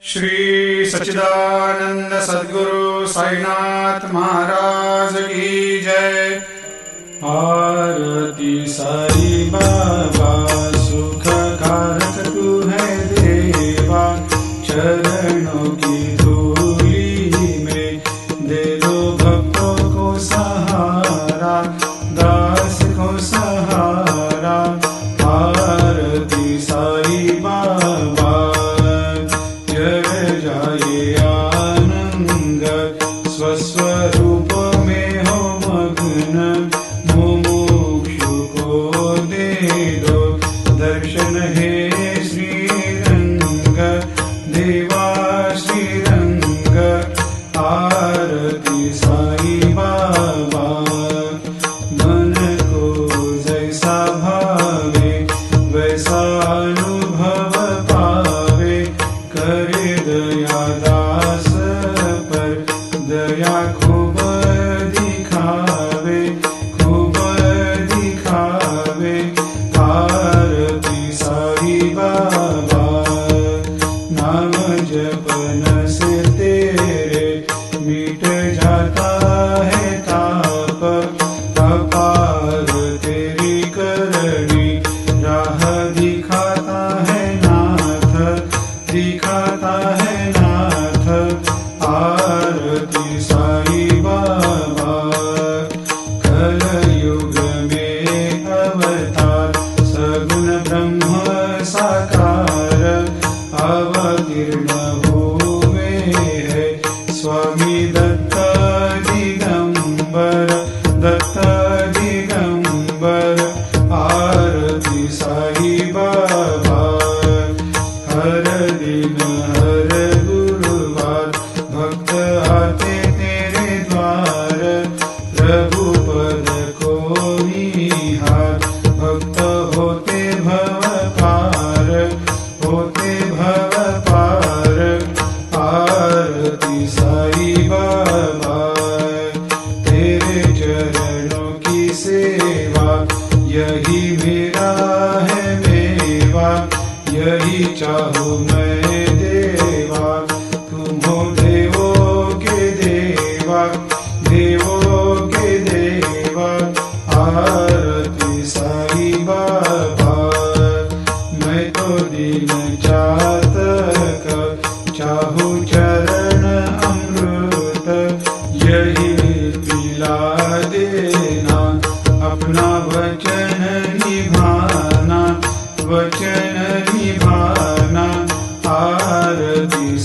श्री सच्चिदानंद सद्गुरु साईनाथ महाराज की जय। आरती साई बाबा सुख कारक तू है देवा, चरणों की धूली में दे दो भक्तों को सहारा, दास को सहारा। आरती साई बाबा जय जाए आनंद, स्वस्वरूप में हो मग्न, मुमुक्षु को दे दो दर्शन हे श्रीरंग, देवा श्रीरंग। आरती साई बाबा मन को जैसा भावे वैसा अनुभव पावे, करे दया दास पर दया खूब दिखावे, खूब दिखावे। आरती साई बाबा नाम जपन से तेरे मिट जाता है ताप, अपार तेरी करनी राह दिखाता है नाथ, दिखाता है नाथ। आरती साई बाबा कलयुग में अवतार, सगुण ब्रह्म साकार अवतीर्ण हुए है स्वामी दत्त दिगंबर, दत्त दिगंबर। आरती साई बाबा हर दिन हर गुरुवार भक्त आते तेरे द्वार, रघुपद को निहार भक्त होते भव पार, होते भव पार। आरती साई बाबा तेरे चरणों की सेवा, यही मेरा है मेवा, यही चाहूँ मैं देवा। तुम हो देवों के देवा, देवों के देवा। आरती साई बाबा मैं तो दीन चातक, चाहूँ चरण अमृत, यही पिला देना, अपना वचन निभाना, वचन निभाना। आरती